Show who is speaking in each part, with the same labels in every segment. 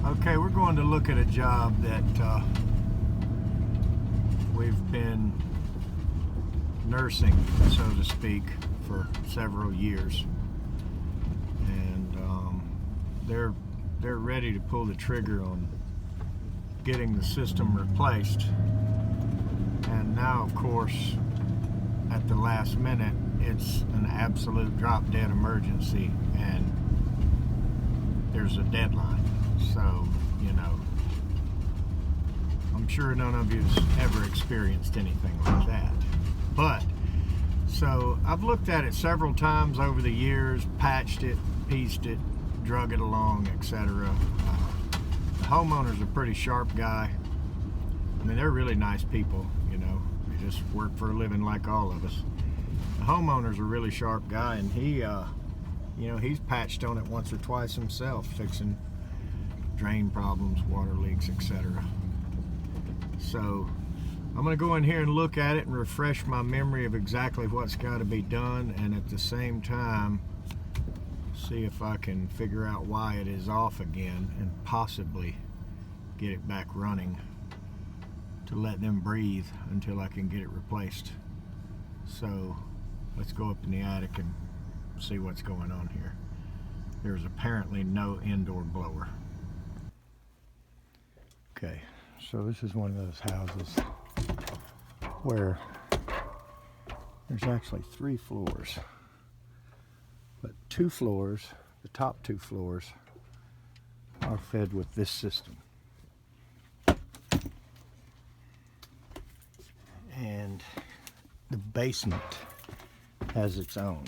Speaker 1: Okay, we're going to look at a job that we've been nursing, so to speak, for several years, and they're ready to pull the trigger on getting the system replaced. And now, of course, at the last minute, it's an absolute drop-dead emergency, and there's a deadline. So, you know, I'm sure none of you's ever experienced anything like that. But, so I've looked at it several times over the years, patched it, pieced it, drug it along, etc. The homeowner's a pretty sharp guy. I mean, they're really nice people, you know. They just work for a living like all of us. The homeowner's a really sharp guy, and he, you know, he's patched on it once or twice himself, fixing drain problems, water leaks, etc. So I'm going to go in here and look at it and refresh my memory of exactly what's got to be done, and at the same time see if I can figure out why it is off again and possibly get it back running to let them breathe until I can get it replaced. So let's go up in the attic and see what's going on here. There's apparently no indoor blower. Okay, so this is one of those houses where there's actually 3 floors, but 2 floors, the top 2 floors, are fed with this system. And the basement has its own.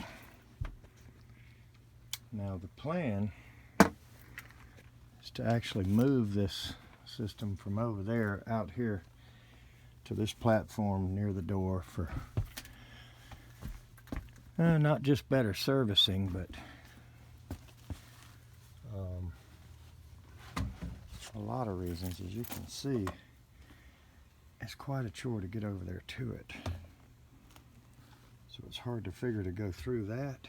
Speaker 1: Now the plan is to actually move this system from over there out here to this platform near the door for not just better servicing, but a lot of reasons. As you can see, it's quite a chore to get over there to it. So it's hard to figure to go through that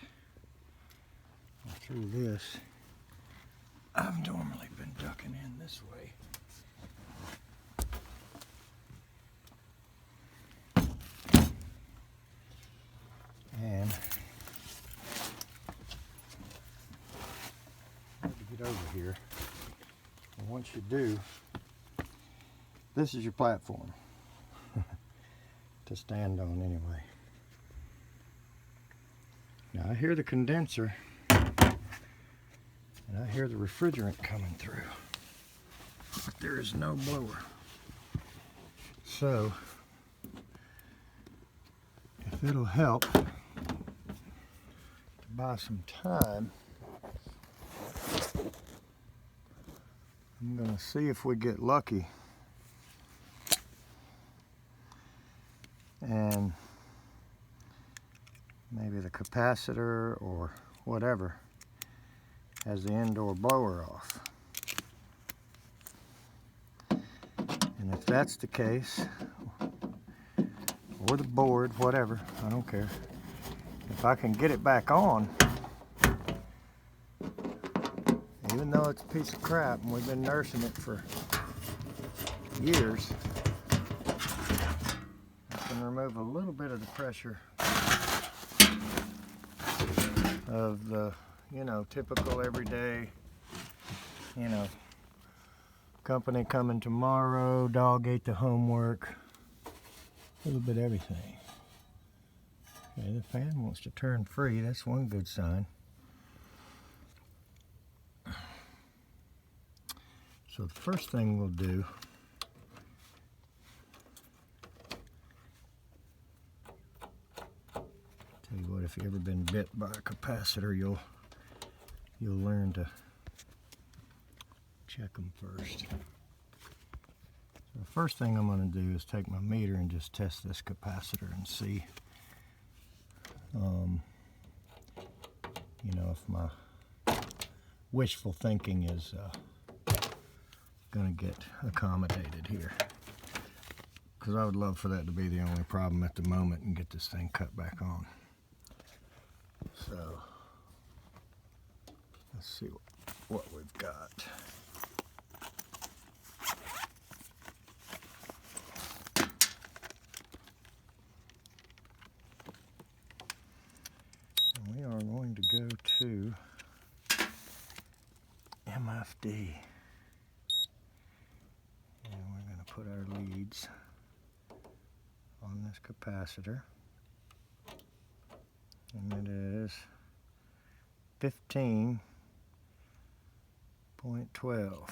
Speaker 1: or through this. I've normally been ducking in this way. And hard to get over here. And once you do, this is your platform to stand on anyway. Now I hear the condenser and I hear the refrigerant coming through, but there is no blower. So if it'll help to buy some time, I'm gonna see if we get lucky and maybe the capacitor or whatever has the indoor blower off. And if that's the case, or the board, whatever, I don't care. If I can get it back on, even though it's a piece of crap and we've been nursing it for years, I can remove a little bit of the pressure of the, you know, typical everyday, you know, company coming tomorrow, dog ate the homework, a little bit of everything. Okay, the fan wants to turn free. That's one good sign. So the first thing we'll do, tell you what, if you've ever been bit by a capacitor, you'll learn to check them first. So the first thing I'm going to do is take my meter and just test this capacitor and see, you know, if my wishful thinking is going to get accommodated here. Because I would love for that to be the only problem at the moment and get this thing cut back on. So let's see what we've got. MFD. And we're going to put our leads on this capacitor. And it is 15.12.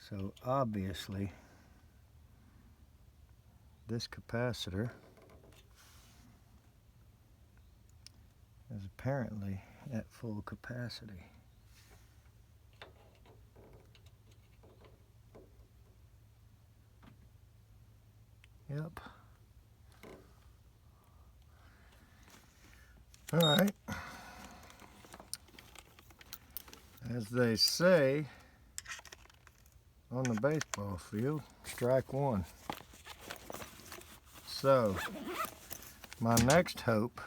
Speaker 1: So obviously this capacitor is apparently at full capacity. Yep. All right. As they say on the baseball field, strike one. So, my next hope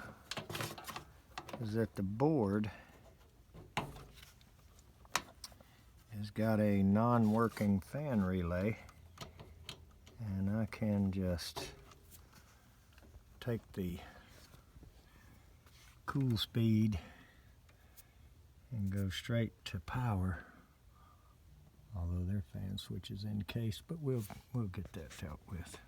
Speaker 1: is that the board has got a non-working fan relay, and I can just take the cool speed and go straight to power, although their fan switch is encased, but we'll get that dealt with.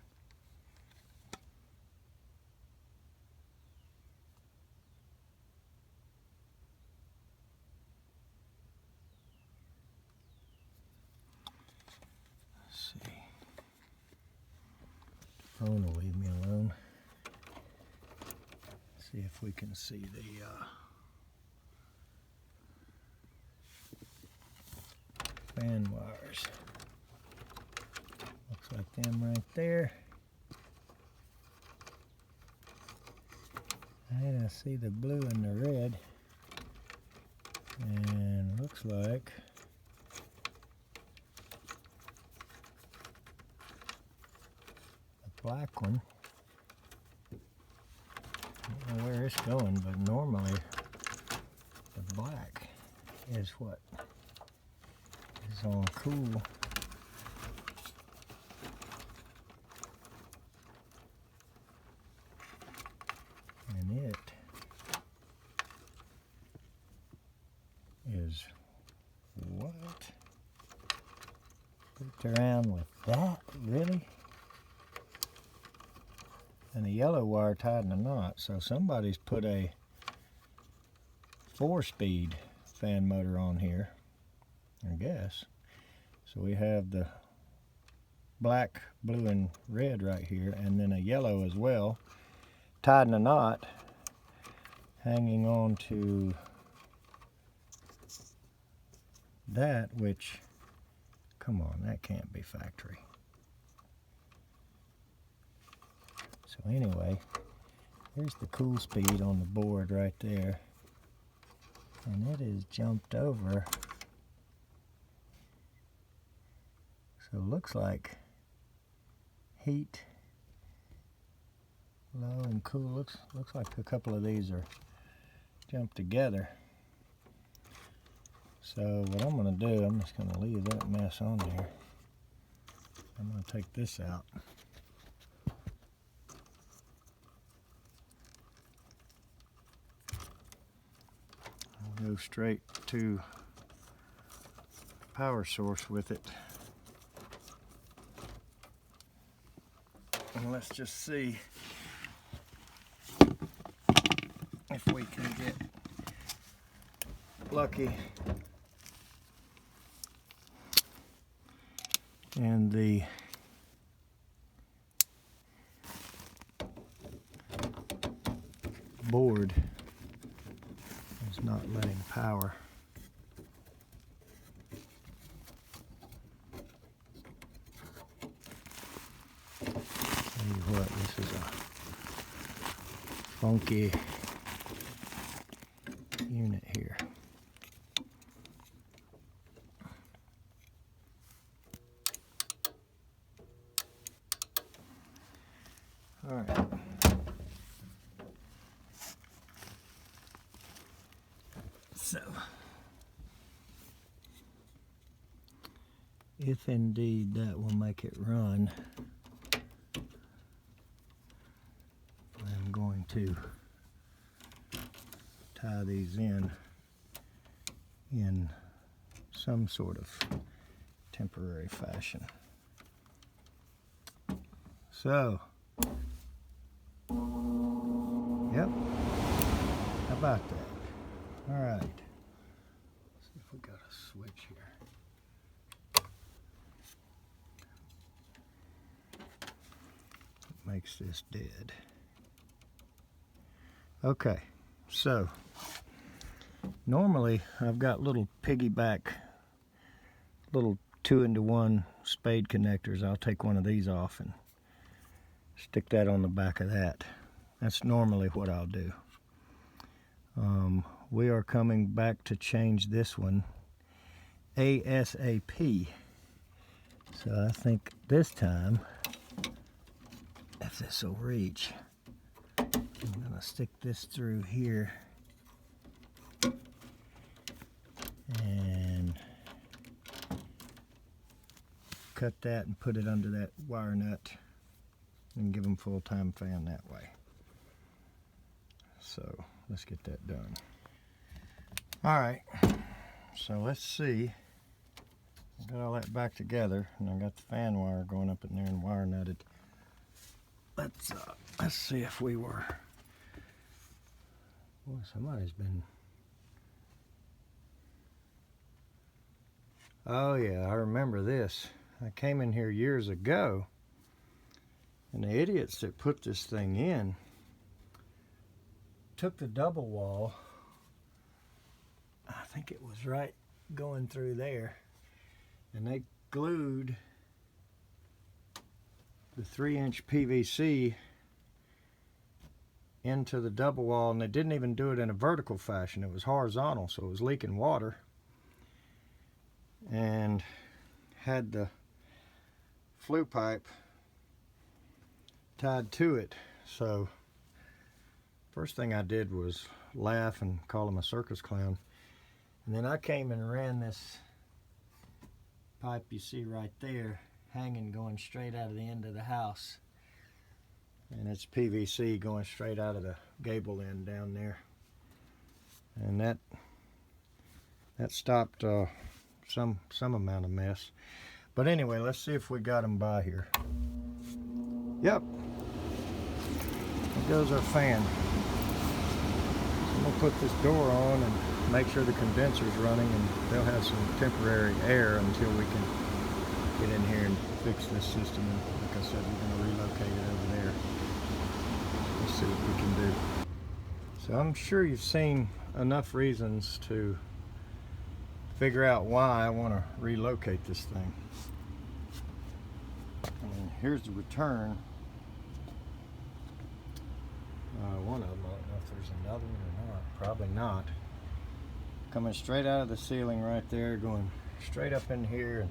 Speaker 1: Let's see. The phone will leave me alone. See if we can see the fan wires. Looks like them right there. And I see the blue and the red. And looks like the black one. I don't know where it's going, but normally the black is what is on cool. And it is what? Hooked around with that? Really? And a yellow wire tied in a knot. So somebody's put a 4-speed fan motor on here, I guess. So we have the black, blue, and red right here, and then a yellow as well, tied in a knot, hanging on to that, which, come on, that can't be factory. So anyway, here's the cool speed on the board right there. And it is jumped over. So it looks like heat, low and cool. Looks like a couple of these are jumped together. So what I'm going to do, I'm just going to leave that mess on there. I'm going to take this out. I'll go straight to power source with it. And let's just see if we can get lucky and the board is not letting power. Tell you what, this is a funky unit here. All right. So, if indeed that will make it run, I'm going to tie these in some sort of temporary fashion. So, yep, how about that? All right, let's see if we got a switch here. Makes this dead. Okay, so normally I've got little piggyback, little 2-into-1 spade connectors. I'll take one of these off and stick that on the back of that. That's normally what I'll do. We are coming back to change this one ASAP. So I think this time, if this will reach, I'm gonna stick this through here and cut that and put it under that wire nut and give them full-time fan that way. So let's get that done. All right, so let's see. I got all that back together, and I got the fan wire going up in there and wire nutted. Let's see if we were. Boy, somebody's been. Oh yeah, I remember this. I came in here years ago, and the idiots that put this thing in took the double wall. I think it was right going through there, and they glued the 3-inch PVC into the double wall, and they didn't even do it in a vertical fashion. It was horizontal, so it was leaking water, and had the flue pipe tied to it. So first thing I did was laugh and call him a circus clown. And then I came and ran this pipe you see right there hanging, going straight out of the end of the house. And it's PVC going straight out of the gable end down there. And that stopped some amount of mess. But anyway, let's see if we got them by here. Yep. There goes our fan. I'm gonna put this door on and make sure the condenser's running, and they'll have some temporary air until we can get in here and fix this system. And like I said, we're gonna relocate it over there. Let's see what we can do. So I'm sure you've seen enough reasons to figure out why I want to relocate this thing. And here's the return. One of them, I don't know if there's another one or not. Probably not. Coming straight out of the ceiling right there, going straight up in here and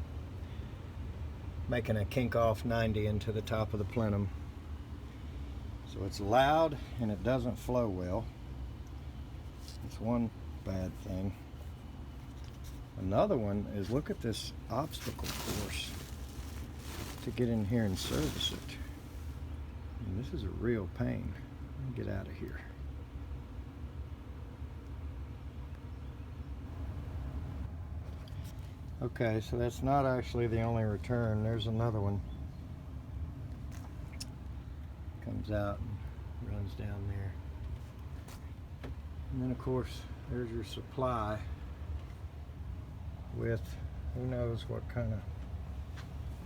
Speaker 1: making a kink off 90 into the top of the plenum. So it's loud and it doesn't flow well. That's one bad thing. Another one is, look at this obstacle course to get in here and service it. And this is a real pain. Let me get out of here. Okay, so that's not actually the only return. There's another one. Comes out and runs down there. And then of course, there's your supply with who knows what kind of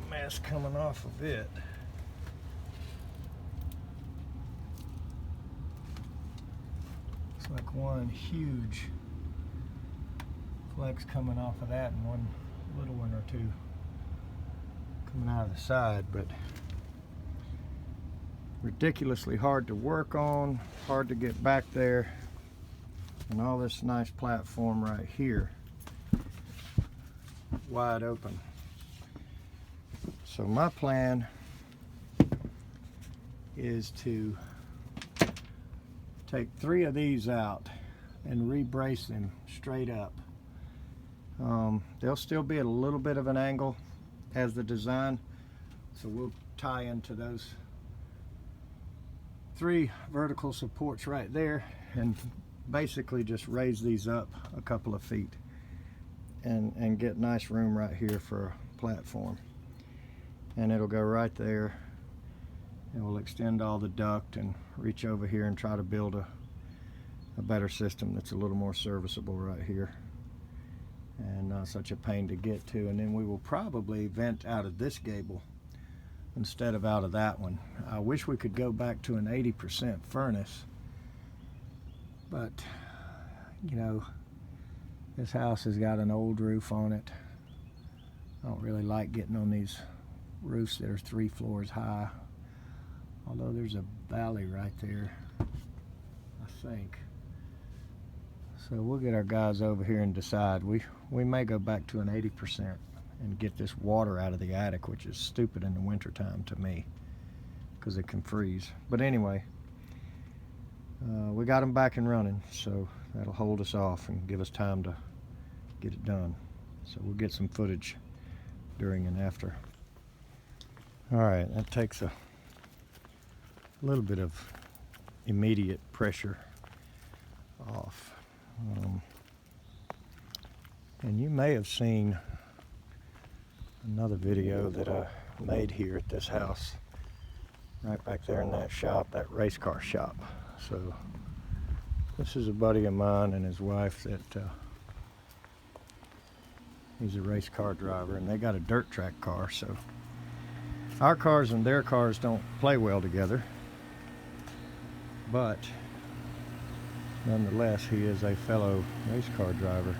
Speaker 1: mess coming off of it. It's like one huge flex coming off of that and one little one or two coming out of the side, but ridiculously hard to work on, hard to get back there, and all this nice platform right here wide open. So my plan is to take 3 of these out and re-brace them straight up. They'll still be at a little bit of an angle as the design, so we'll tie into those 3 vertical supports right there and basically just raise these up a couple of feet and get nice room right here for a platform. And it'll go right there. It will extend all the duct and reach over here and try to build a better system that's a little more serviceable right here and not such a pain to get to. And then we will probably vent out of this gable instead of out of that one. I wish we could go back to an 80% furnace, but you know, this house has got an old roof on it. I don't really like getting on these roofs that are 3 floors high, although there's a valley right there, I think. So we'll get our guys over here and decide. We may go back to an 80% and get this water out of the attic, which is stupid in the wintertime to me because it can freeze. But anyway, we got them back and running, so that'll hold us off and give us time to get it done. So we'll get some footage during and after. All right, that takes a little bit of immediate pressure off. And you may have seen another video that I made here at this house, right back there in that shop, that race car shop. So this is a buddy of mine and his wife that he's a race car driver, and they got a dirt track car. So our cars and their cars don't play well together, but nonetheless, he is a fellow race car driver.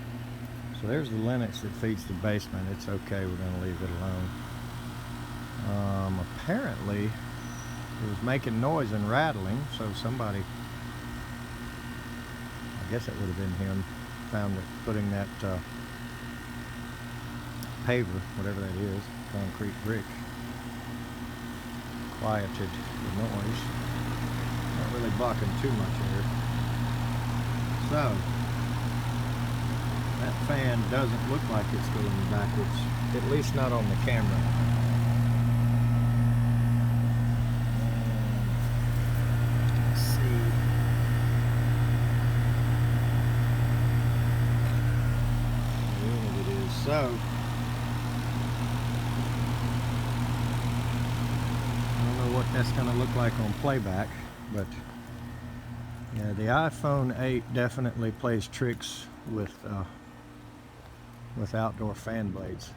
Speaker 1: So there's the Linux that feeds the basement. It's okay, we're going to leave it alone. Apparently, it was making noise and rattling, so somebody, I guess it would have been him, found that putting that paver, whatever that is, concrete brick, quieted the noise. Not really blocking too much air. So that fan doesn't look like it's going backwards, at least not on the camera. Let's see. How unit it is. So I don't know what that's going to look like on playback, but yeah, the iPhone 8 definitely plays tricks with outdoor fan blades.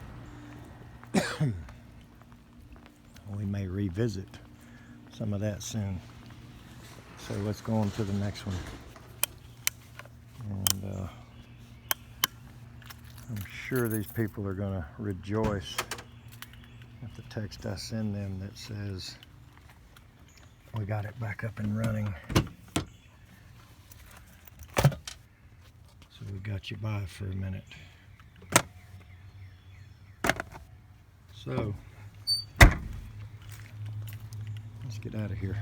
Speaker 1: We may revisit some of that soon. So let's go on to the next one. And I'm sure these people are going to rejoice at the text I send them that says we got it back up and running. So we got you by for a minute. So let's get out of here.